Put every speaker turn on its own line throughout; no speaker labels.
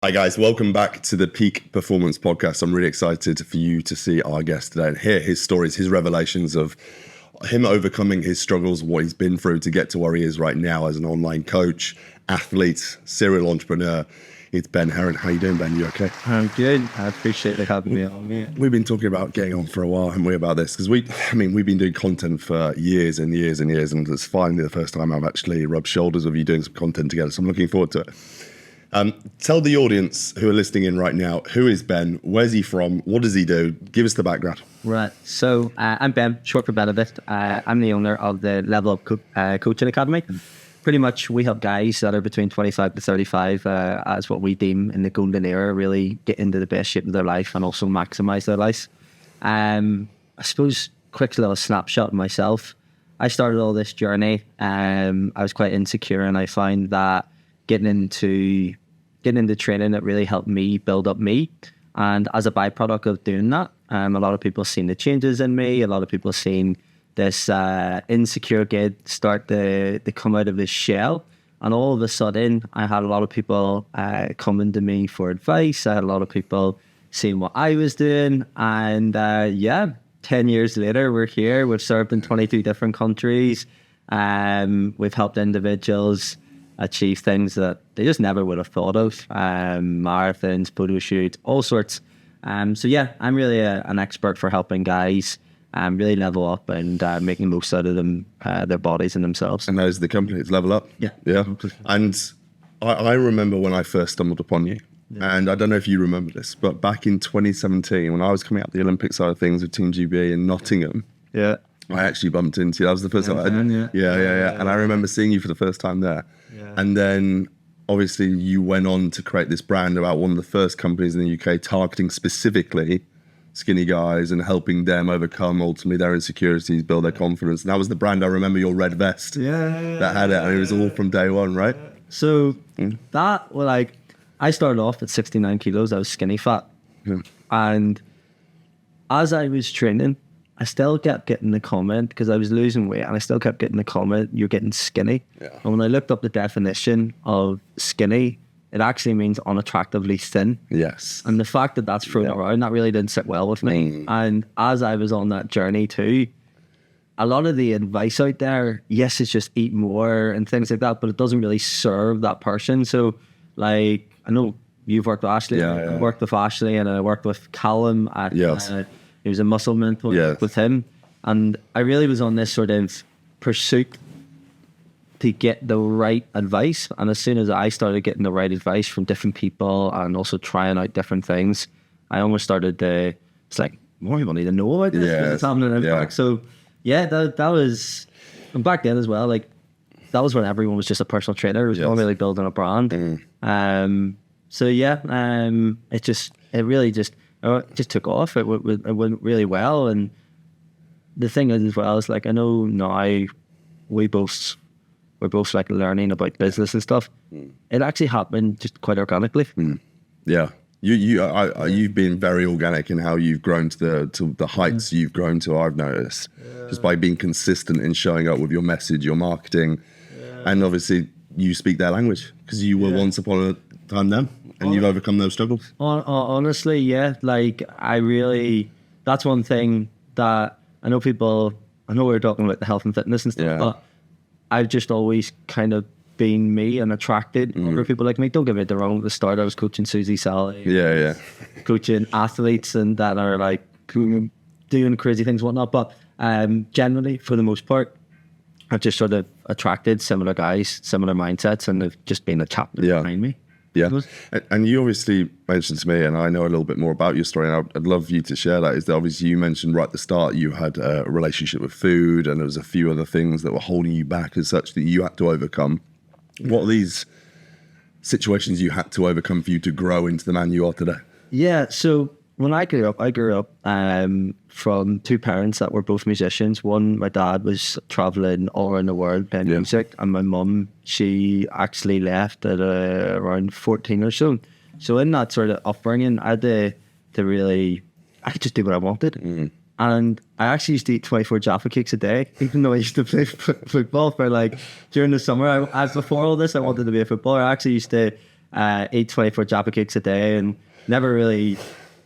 Hi guys, welcome back to the Peak Performance Podcast. I'm really excited for you to see our guest today and hear his stories, his revelations of him overcoming his struggles, what he's been through to get to where he is right now as an online coach, athlete, serial entrepreneur. It's Ben Heron. How you doing, Ben? You okay?
I'm good. I appreciate you having me on.
We've been talking about getting on for a while, haven't we, about this? Because we've been doing content for years and years and years, and it's finally the first time I've actually rubbed shoulders with you doing some content together. So I'm looking forward to it. Tell the audience who are listening in right now, who is Ben? Where's he from? What does he do? Give us the background.
Right. So I'm Ben, short for Benedict. I'm the owner of the Level Up Coaching Academy. Pretty much we help guys that are between 25 to 35 as what we deem in the golden era, really get into the best shape of their life and also maximize their life. I suppose quick little snapshot of myself. I started all this journey. I was quite insecure, and I find that getting into training, it really helped me build up me. And as a byproduct of doing that, a lot of people seen the changes in me. A lot of people seen this insecure kid start to come out of his shell. And all of a sudden, I had a lot of people coming to me for advice. I had a lot of people seeing what I was doing. And 10 years later, we're here. We've served in 22 different countries. We've helped individuals achieve things that they just never would have thought of. Marathons, photo shoots, all sorts. I'm really an expert for helping guys really level up and making most out of them, their bodies and themselves.
And there's the company, it's Level Up.
Yeah.
And I remember when I first stumbled upon you, and I don't know if you remember this, but back in 2017, when I was coming out the Olympic side of things with Team GB in Nottingham,
Yeah.
I actually bumped into you. That was the first time.
Yeah.
And I remember seeing you for the first time there.
Yeah.
And then obviously you went on to create this brand about one of the first companies in the UK targeting specifically skinny guys and helping them overcome ultimately their insecurities, build their confidence. And that was the brand. I remember your red vest that had it, and it was all from day one, right?
So I started off at 69 kilos. I was skinny fat. And as I was training, I still kept getting the comment, because I was losing weight, and I still kept getting the comment, you're getting skinny. Yeah. And when I looked up the definition of skinny, it actually means unattractively thin.
Yes.
And the fact that that's thrown around, that really didn't sit well with me. And as I was on that journey too, a lot of the advice out there, yes, it's just eat more and things like that, but it doesn't really serve that person. So like, I know you've worked with Ashley. I worked with Ashley, and I worked with Callum at he was a muscle mentor with him. And I really was on this sort of pursuit to get the right advice. And as soon as I started getting the right advice from different people and also trying out different things, I almost started to, it's like, more people need to know about this. It's having an impact. So that was, and back then as well, like that was when everyone was just a personal trainer. It was not really building a brand. It just took off. It went really well. And the thing is as well, is like, I know now we're both like learning about business and stuff. It actually happened just quite organically.
Yeah. You've been very organic in how you've grown to the heights you've grown to, I've noticed. Just by being consistent in showing up with your message, your marketing. And obviously you speak their language because you were once upon a time them. And you've overcome those struggles?
Honestly, yeah. Like, that's one thing that I know we're talking about the health and fitness and stuff, but I've just always kind of been me and attracted other people like me. Don't get me wrong, at the start I was coaching Susie Sally. Coaching athletes and that are like doing crazy things and whatnot. But generally, for the most part, I've just sort of attracted similar guys, similar mindsets, and they've just been a chapter behind me.
Yeah. And you obviously mentioned to me, and I know a little bit more about your story, and I'd love you to share that, is that obviously you mentioned right at the start you had a relationship with food, and there was a few other things that were holding you back as such that you had to overcome. What are these situations you had to overcome for you to grow into the man you are today? Yeah,
so when I grew up from two parents that were both musicians. One, my dad was traveling all around the world playing music, and my mum, she actually left at around 14 or so. So in that sort of upbringing, I had to really, I could just do what I wanted. And I actually used to eat 24 Jaffa cakes a day, even though I used to play football for like, during the summer. As before all this, I wanted to be a footballer. I actually used to eat 24 Jaffa cakes a day, and never really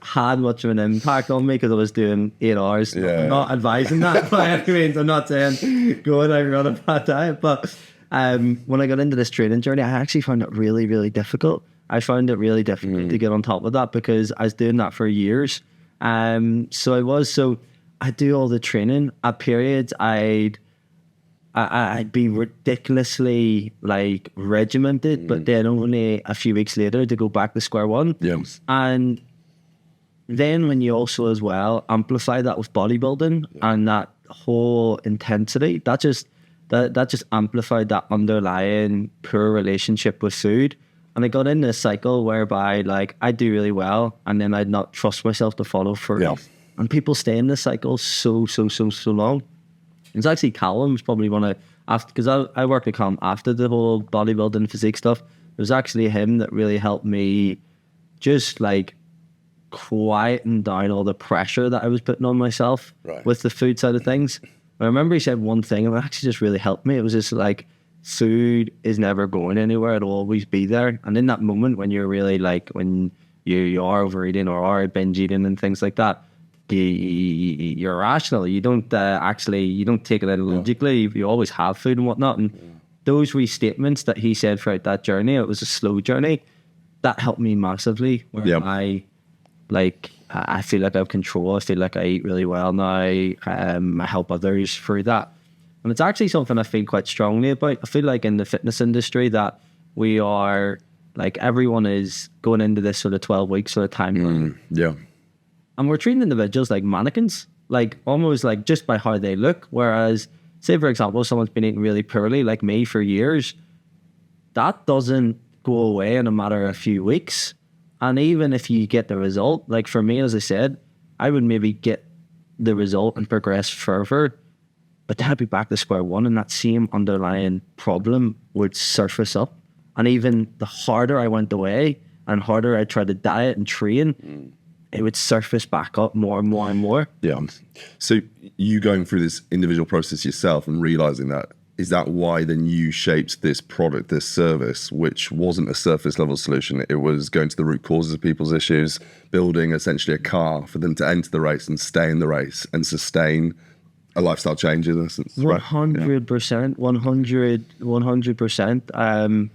had much of an impact on me because I was doing 8 hours.
Yeah.
I'm not advising that by any means. I'm not saying go and run a bad diet. But when I got into this training journey, I actually found it really, really difficult. I found it really difficult to get on top of that because I was doing that for years. So I'd do all the training. At periods, I'd be ridiculously like regimented, but then only a few weeks later to go back to square one.
Yeah.
And then when you also as well amplify that with bodybuilding and that whole intensity, that just amplified that underlying poor relationship with food. And I got in this cycle whereby like I'd do really well and then I'd not trust myself to follow through.
Yeah.
And people stay in this cycle so long. It's actually Callum's probably one of, because I worked with Callum after the whole bodybuilding physique stuff. It was actually him that really helped me just like quieten down all the pressure that I was putting on myself with the food side of things. I remember he said one thing and it actually just really helped me. It was just like, food is never going anywhere. It'll always be there. And in that moment when you're really like, when you are overeating or are binge eating and things like that, you're rational. You don't you don't take it ideologically. You always have food and whatnot. And those restatements that he said throughout that journey, it was a slow journey, that helped me massively. Where I feel like I have control. I feel like I eat really well now. I help others through that. And it's actually something I feel quite strongly about. I feel like in the fitness industry that we are, like everyone is going into this sort of 12-week sort of timeline.
Yeah.
And we're treating individuals like mannequins, like almost like just by how they look. Whereas, say for example, someone's been eating really poorly like me for years, that doesn't go away in a matter of a few weeks. And even if you get the result, like for me, as I said, I would maybe get the result and progress further, but then I'd be back to square one and that same underlying problem would surface up. And even the harder I went away and harder I tried to diet and train, it would surface back up more and more and more.
Yeah. So you going through this individual process yourself and realizing that, is that why then you shaped this product, this service, which wasn't a surface level solution? It was going to the root causes of people's issues, building essentially a car for them to enter the race and stay in the race and sustain a lifestyle change in essence.
100%, 100%.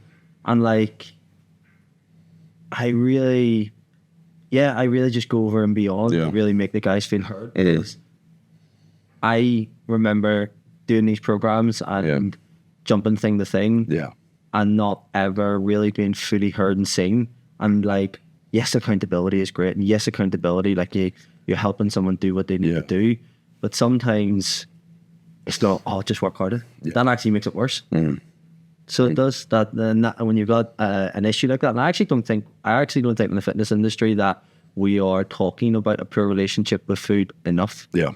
And like, I really just go over and beyond to really make the guys feel heard.
It is.
I remember doing these programs and jumping thing to thing and not ever really being fully heard and seen. And like, yes, accountability is great. And yes, accountability, like you're helping someone do what they need to do. But sometimes it's not, just work harder. That actually makes it worse. So it does that. When you've got an issue like that, and I actually don't think in the fitness industry that we are talking about a poor relationship with food enough.
Yeah.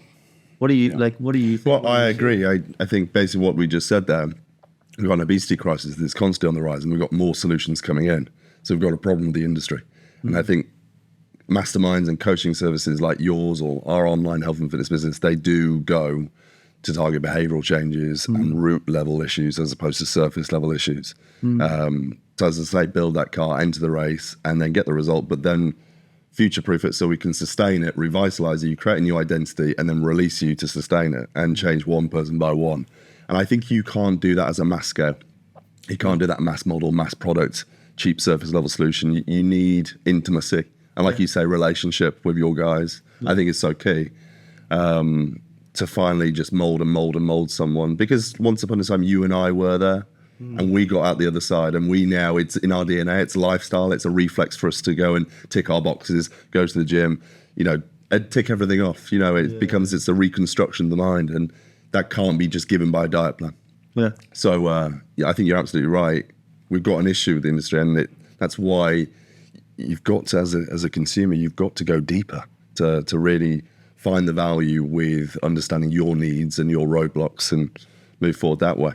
What do you like? What do you think?
Well, I agree. I think basically what we just said there, we've got an obesity crisis that's constantly on the rise, and we've got more solutions coming in. So we've got a problem with the industry, and I think masterminds and coaching services like yours or our online health and fitness business, they do go to target behavioral changes and root level issues as opposed to surface level issues. So as I say, build that car, enter the race, and then get the result, but then future-proof it so we can sustain it, revitalize you, create a new identity, and then release you to sustain it and change one person by one. And I think you can't do that as a mass scale. You can't do that mass model, mass product, cheap surface level solution. You need intimacy. And like you say, relationship with your guys, I think is so key to finally just mold someone. Because once upon a time, you and I were there and we got out the other side, and it's in our DNA, it's lifestyle, it's a reflex for us to go and tick our boxes, go to the gym, tick everything off. It's a reconstruction of the mind, and that can't be just given by a diet plan. Yeah. So I think you're absolutely right. We've got an issue with the industry, and that's why you've got to, as a consumer, you've got to go deeper to really find the value with understanding your needs and your roadblocks and move forward that way.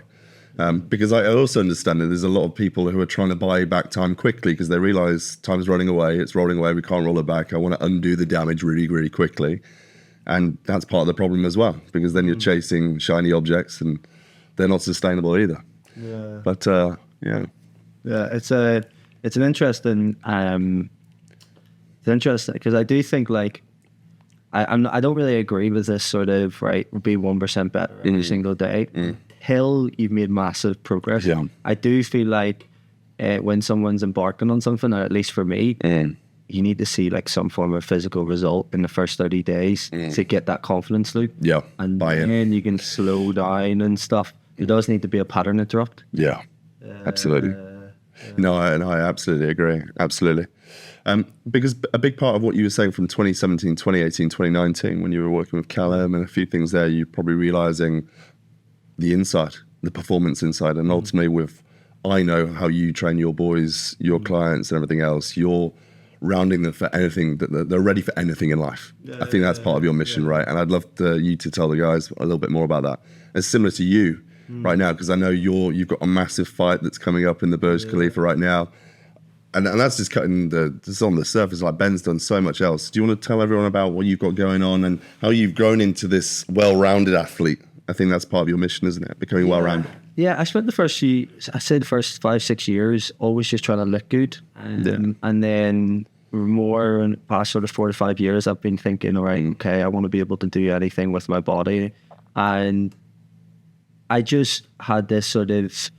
Because I also understand that there's a lot of people who are trying to buy back time quickly because they realize time's running away, it's rolling away, we can't roll it back. I want to undo the damage really, really quickly. And that's part of the problem as well, because then you're chasing shiny objects and they're not sustainable either. Yeah. But,
Yeah, it's an interesting, because I do think like, I don't really agree with this sort of, right, be 1% better every single day. Till you've made massive progress.
Yeah.
I do feel like when someone's embarking on something, or at least for me, you need to see like some form of physical result in the first 30 days to get that confidence loop.
Yeah.
And
Buy-in.
then you can slow down and stuff. There does need to be a pattern interrupt.
Yeah. Absolutely. No, I absolutely agree. Absolutely. Because a big part of what you were saying from 2017, 2018, 2019, when you were working with Callum and a few things there, you're probably realizing the inside, the performance inside. And ultimately with, I know how you train your boys, your clients and everything else, you're rounding them for anything, that they're ready for anything in life. I think that's part of your mission, right? And I'd love you to tell the guys a little bit more about that. It's similar to you right now, because I know you've got a massive fight that's coming up in the Burj Khalifa right now. And that's just just on the surface. Like Ben's done so much else. Do you want to tell everyone about what you've got going on and how you've grown into this well-rounded athlete? I think that's part of your mission, isn't it? Becoming well-rounded.
Yeah, I spent the first 5-6 years always just trying to look good. And then more in the past sort of 4 to 5 years, I've been thinking, all right, okay, I want to be able to do anything with my body. And I just had this sort of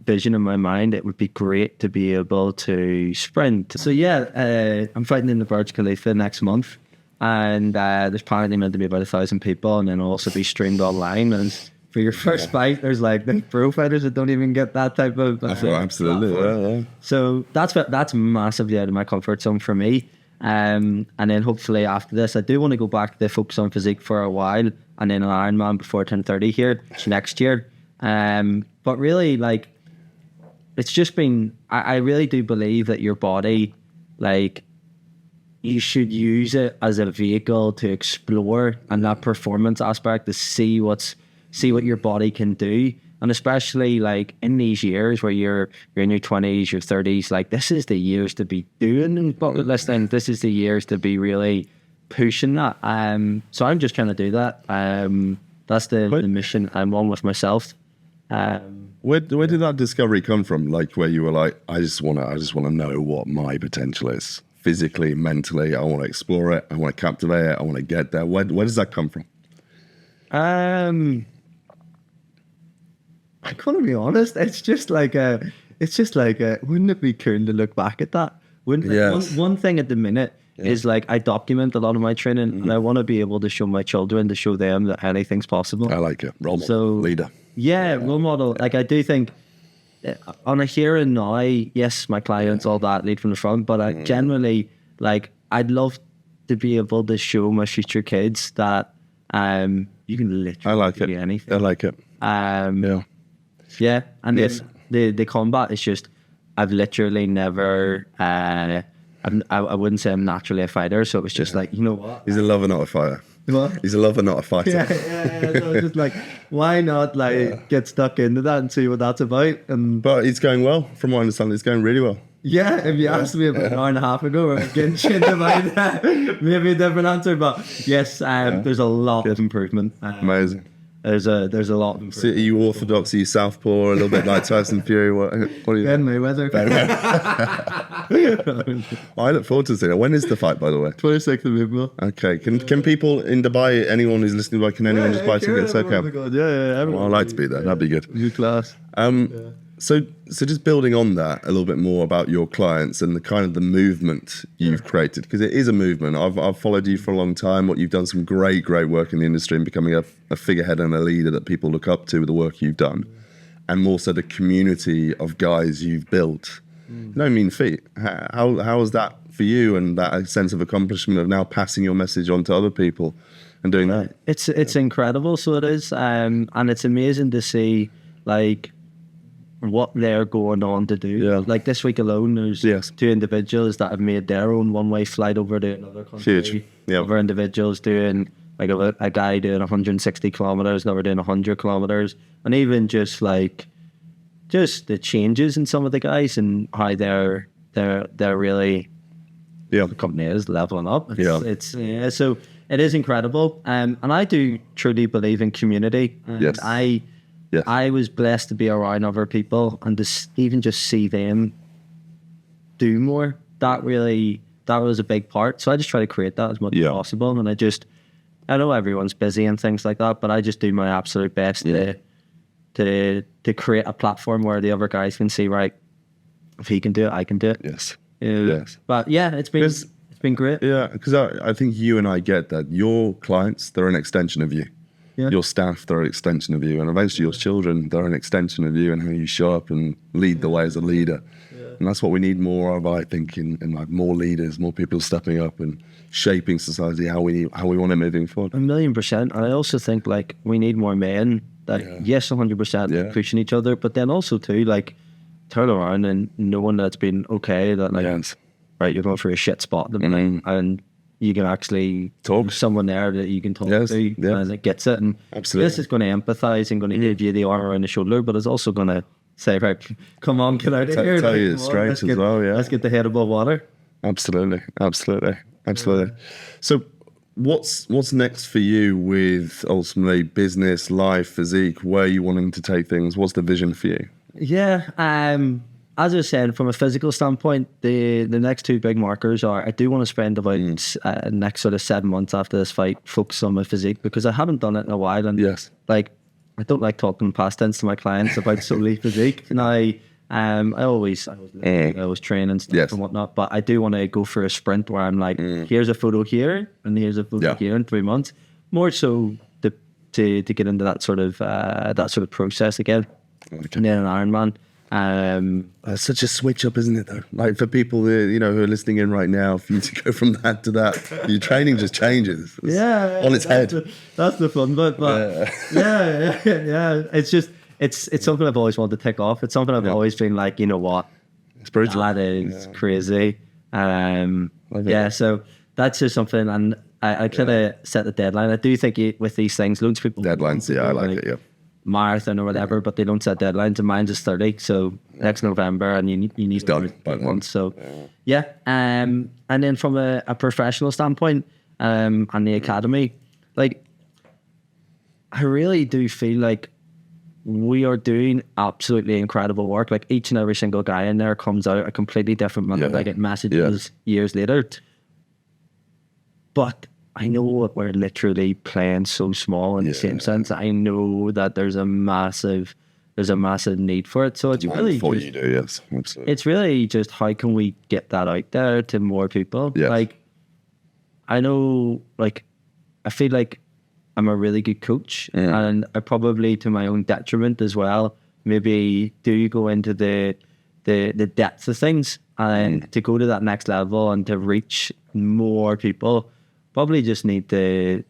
vision in my mind. It would be great to be able to sprint. So yeah, I'm fighting in the Burj Khalifa next month. And there's apparently meant to be about 1,000 people, and then it'll also be streamed online. And for your first fight, there's like the pro fighters that don't even get that type of.
Absolutely, yeah.
So that's massively out of my comfort zone for me. And then hopefully after this, I do want to go back to focus on physique for a while, and then an Ironman before I turn 30 here next year. But really, like, it's just been. I really do believe that your body, like, you should use it as a vehicle to explore, and that performance aspect to see what your body can do. And especially like in these years where you're in your 20s, your 30s, like this is the years to be doing bucket listing. This is the years to be really pushing that. So I'm just trying to do that. That's the mission I'm on with myself.
Where did that discovery come from? Like where you were like, I just want to know what my potential is. Physically, mentally, I want to explore it. I want to captivate it. I want to get there. Where does that come from?
I'm gonna be honest. It's just like wouldn't it be cool to look back at that? One thing at the minute is like I document a lot of my training, and I want to be able to show my children, to show them that anything's possible.
I like it. Role model, leader.
Yeah, role model. Like I do think on a here and now, yes, my clients, all that, lead from the front, but I generally, like, I'd love to be able to show my future kids that you can literally do anything.
I like it.
Yeah, and the combat is just, I've literally never, I wouldn't say I'm naturally a fighter, so it was just like, you know what?
He's a lover, not a fighter.
What?
He's a lover, not a fighter.
Yeah. So it's just like, why not get stuck into that and see what that's about?
But it's going well, from what I understand. It's going really well.
Yeah, if you asked me about an hour and a half ago, I was getting shit about that. Maybe a different answer, but yes, there's a lot of improvement.
Amazing.
There's a lot of improvement.
So are you orthodox? Are you southpaw? A little bit like Tyson Fury? What are you?
Ben Mayweather.
I look forward to seeing it. When is the fight, by the way?
26th of April.
Okay. Can people in Dubai, anyone who's listening to Dubai, can anyone just buy tickets? Okay.
Yeah.
Well, I'd like to be there. That'd be good.
New class.
So just building on that a little bit more about your clients and the kind of the movement you've created, because it is a movement. I've followed you for a long time. You've done some great work in the industry and becoming a figurehead and a leader that people look up to with the work you've done, and more so the community of guys you've built. You don't mean feat. How is that for you, and that sense of accomplishment of now passing your message on to other people and doing that?
It's incredible. So it is, and it's amazing to see like what they're going on to do. Yeah. Like this week alone, there's 2 individuals that have made their own one-way flight over to another country.
Huge. Yeah.
Other individuals doing, like a guy doing 160 kilometers, another doing 100 kilometers, and even just the changes in some of the guys and how they're really, the company is leveling up. So it is incredible. And I do truly believe in community. And I was blessed to be around other people and to even just see them do more. That was a big part. So I just try to create that as much as possible. And I know everyone's busy and things like that, but I just do my absolute best to create a platform where the other guys can see, right, if he can do it, I can do it.
Yes.
Yes. But yeah, it's been great.
Yeah, because I think you and I get that your clients, they're an extension of you. Yeah. Your staff, they're an extension of you. And eventually your children, they're an extension of you and how you show up and lead the way as a leader. Yeah. And that's what we need more of, I think, in like more leaders, more people stepping up and shaping society how we want it moving forward.
1,000,000%. And I also think like we need more men that, yes, 100% pushing each other, but then also too, like, turn around and knowing that it's been okay, that like, right, you're going for a shit spot and you can actually talk to someone there that you can talk to and it gets it. And this is going to empathise and going to give you the arm around the shoulder, but it's also going to say, right, come on, get out of here.
Tell you straight as well,
Let's get the head above water.
Absolutely. So what's next for you with ultimately business, life, physique? Where are you wanting to take things? What's the vision for you?
Yeah, as I said, from a physical standpoint, the next two big markers are I do want to spend about next sort of 7 months after this fight focus on my physique, because I haven't done it in a while, and like I don't like talking past tense to my clients about solely physique. And I always train and stuff and whatnot, but I do want to go for a sprint where I'm like, here's a photo here and here's a photo here in 3 months, more so to get into that sort of process again. Okay. And then an Ironman.
It's such a switch up, isn't it, though? Like for people who are listening in right now, for you to go from that to that, your training just changes. It's on its head.
That's the fun bit. But it's something I've always wanted to tick off. It's something I've always been like, you know what?
It's brutal.
That is crazy. So that's just something, and I kind of set the deadline. I do think with these things, loads of people
deadlines. I like it. Yeah.
Marathon or whatever, but they don't set deadlines, and mine's is 30, so next November, and you need to
done by
once. So and then from a professional standpoint, and the academy, like I really do feel like we are doing absolutely incredible work. Like each and every single guy in there comes out a completely different man. I get messages years later, but I know that we're literally playing so small in the same sense. I know that there's a massive need for it. So it's really
you do, yes, absolutely.
It's really just how can we get that out there to more people?
Yes.
Like I know, like I feel like I'm a really good coach, and I probably, to my own detriment as well, maybe do go into the depth of things, and to go to that next level and to reach more people. Probably just need to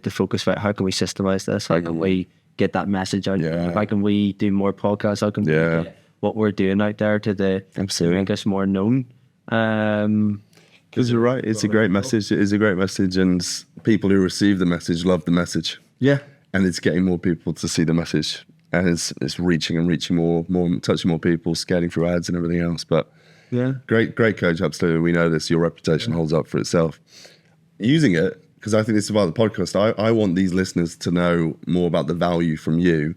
focus about how can we systemize this? How can we get that message out? How can we do more podcasts? How can we get what we're doing out there to make us more known?
Because you're right, it's a great message. It is a great message, and people who receive the message love the message.
Yeah,
and it's getting more people to see the message, and it's reaching more, touching more people, scaling through ads and everything else. But great coach, absolutely. We know this. Your reputation holds up for itself. Using it, because I think this is about the podcast, I want these listeners to know more about the value from you.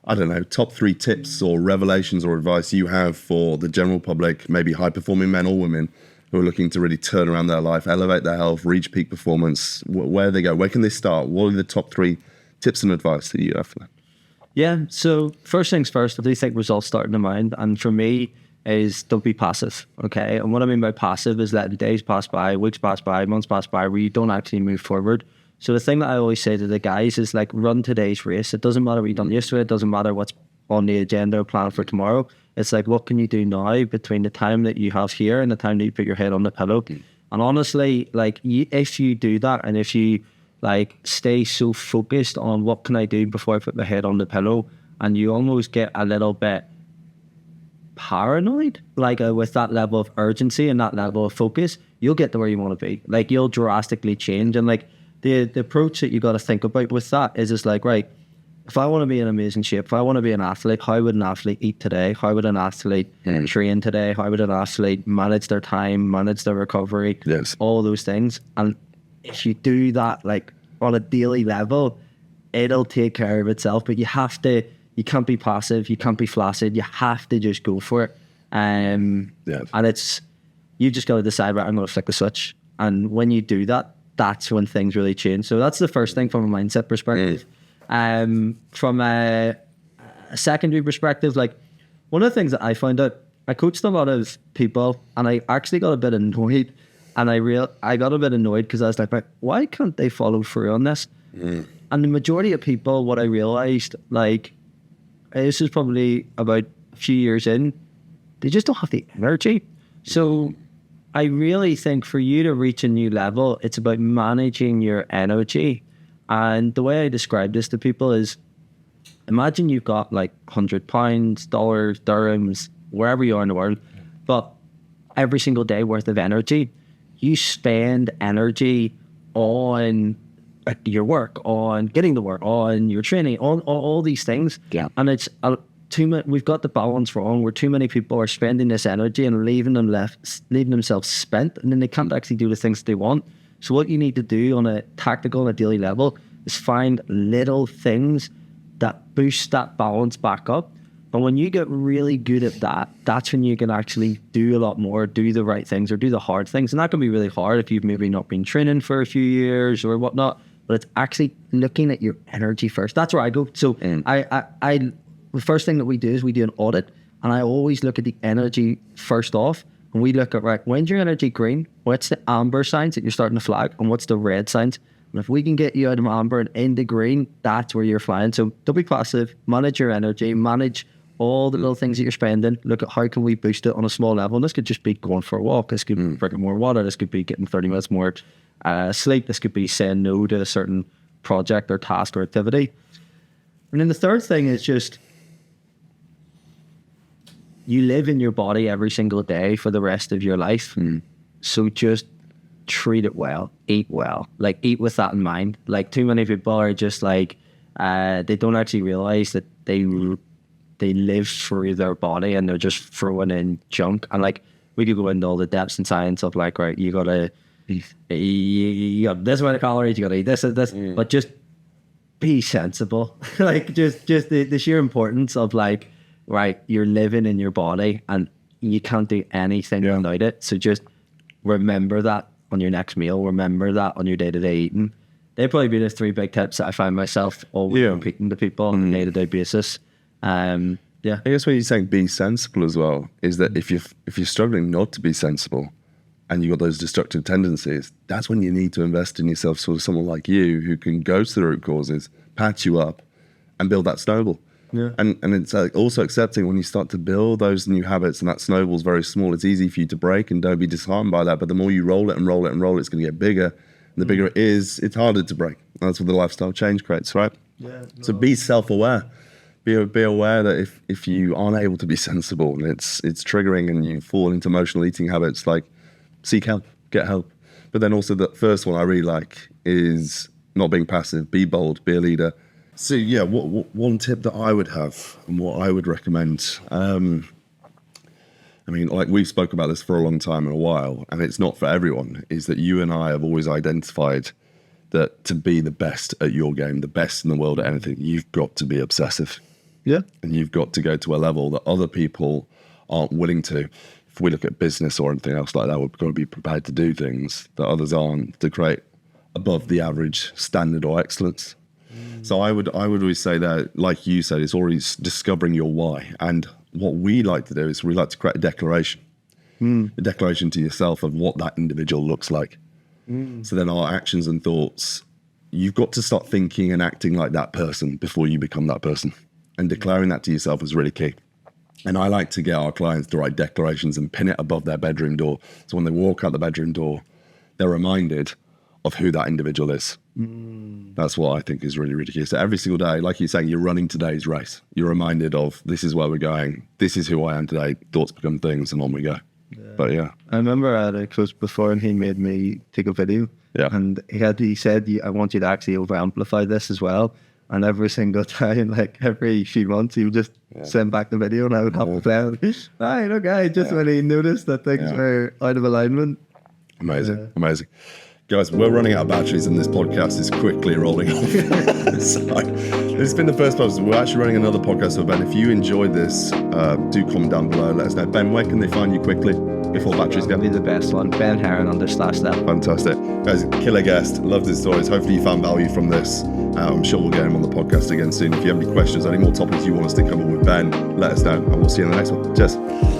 I don't know, top 3 tips or revelations or advice you have for the general public, maybe high-performing men or women who are looking to really turn around their life, elevate their health, reach peak performance. Where do they go? Where can they start? What are the top 3 tips and advice that you have for them?
Yeah, so first things first, I do think results start in the mind. And for me, is don't be passive, okay? And what I mean by passive is letting days pass by, weeks pass by, months pass by, where you don't actually move forward. So the thing that I always say to the guys is like, run today's race. It doesn't matter what you've done yesterday. It doesn't matter what's on the agenda or plan for tomorrow. It's like, what can you do now between the time that you have here and the time that you put your head on the pillow? And honestly, like if you do that, and if you like stay so focused on what can I do before I put my head on the pillow, and you almost get a little bit paranoid, like with that level of urgency and that level of focus, you'll get to where you want to be. Like you'll drastically change. And like the approach that you got to think about with that is just like, right, if I want to be in amazing shape, if I want to be an athlete, how would an athlete eat today? How would an athlete train today? How would an athlete manage their time, manage their recovery?
Yes.
All those things. And if you do that like on a daily level, it'll take care of itself. But you can't be passive, you can't be flaccid, you have to just go for it. And You just got to decide, right, I'm going to flick the switch. And when you do that, that's when things really change. So that's the first thing from a mindset perspective. From a secondary perspective, like one of the things that I found out, I coached a lot of people, and I actually got a bit annoyed. And I got a bit annoyed because I was like, why can't they follow through on this? And the majority of people, what I realized, like, this is probably about a few years in, they just don't have the energy. So I really think for you to reach a new level, it's about managing your energy. And the way I describe this to people is, imagine you've got like £100, dollars, dirhams, wherever you are in the world, but every single day worth of energy. You spend energy on your work, on getting to work, on your training, on all these things. Yeah. And it's we've got the balance wrong, where too many people are spending this energy and leaving themselves spent, and then they can't actually do the things they want. So what you need to do on a tactical and a daily level is find little things that boost that balance back up. And when you get really good at that, that's when you can actually do a lot more, do the right things or do the hard things. And that can be really hard if you've maybe not been training for a few years or whatnot. But it's actually looking at your energy first. That's where I go. So the first thing that we do is we do an audit. And I always look at the energy first off. And we look at, right, when's your energy green? What's the amber signs that you're starting to flag? And what's the red signs? And if we can get you out of amber and into green, that's where you're flying. So don't be passive. Manage your energy. Manage all the little things that you're spending. Look at how can we boost it on a small level. And this could just be going for a walk. This could be drinking more water. This could be getting 30 minutes more sleep. This could be saying no to a certain project or task or activity. And then the third thing is just, you live in your body every single day for the rest of your life. So just treat it well, eat well, like eat with that in mind. Like too many people are just like, they don't actually realize that they live through their body and they're just throwing in junk. And like, we could go into all the depths and science of like, right, you got this amount of calories, you gotta eat this, but just be sensible. Like just the sheer importance of like, right, you're living in your body and you can't do anything without it. So just remember that on your next meal, remember that on your day-to-day eating. They'd probably be the three big tips that I find myself always repeating to people on a day-to-day basis. I guess
when you're saying be sensible as well, is that if you're struggling not to be sensible and you've got those destructive tendencies, that's when you need to invest in yourself. So someone like you who can go to the root causes, patch you up and build that snowball. Yeah. And it's also accepting when you start to build those new habits and that snowball's very small, it's easy for you to break and don't be disheartened by that. But the more you roll it and roll it and roll it, it's going to get bigger. And the bigger it is, it's harder to break. And that's what the lifestyle change creates, right? Yeah. No. So be self-aware. Be aware that if you aren't able to be sensible and it's triggering and you fall into emotional eating habits, like seek help, get help. But then also the first one I really like is not being passive, be bold, be a leader. So yeah, what one tip that I would have and what I would recommend, I mean, like we've spoke about this for a long time and a while, and it's not for everyone, is that you and I have always identified that to be the best at your game, the best in the world at anything, you've got to be obsessive. Yeah. And you've got to go to a level that other people aren't willing to. If we look at business or anything else like that, we've got to be prepared to do things that others aren't to create above the average standard or excellence. So I would always say that, like you said, it's always discovering your why. And what we like to do is we like to create a declaration. A declaration to yourself of what that individual looks like. So then our actions and thoughts, you've got to start thinking and acting like that person before you become that person. And declaring that to yourself is really key. And I like to get our clients to write declarations and pin it above their bedroom door. So when they walk out the bedroom door, they're reminded of who that individual is. That's what I think is really, really key. So every single day, like you're saying, you're running today's race. You're reminded of this is where we're going. This is who I am today. Thoughts become things and on we go. Yeah. But yeah.
I remember I had a coach before and he made me take a video. Yeah. And he said, I want you to actually over amplify this as well. And every single time, like every few months, he would just send back the video and I would have to play it. Right, okay, just when he noticed that things were out of alignment.
Amazing, amazing. Guys, we're running out of batteries and this podcast is quickly rolling off. So, this has been the first podcast. We're actually running another podcast with Ben. If you enjoyed this, do comment down below. Let us know. Ben, where can they find you quickly? before batteries go.
Be the best one. Ben Heron /Steph.
Fantastic. Guys, killer guest. Loved his stories. Hopefully you found value from this. I'm sure we'll get him on the podcast again soon. If you have any questions, any more topics you want us to cover with Ben, let us know, and we'll see you in the next one. Cheers.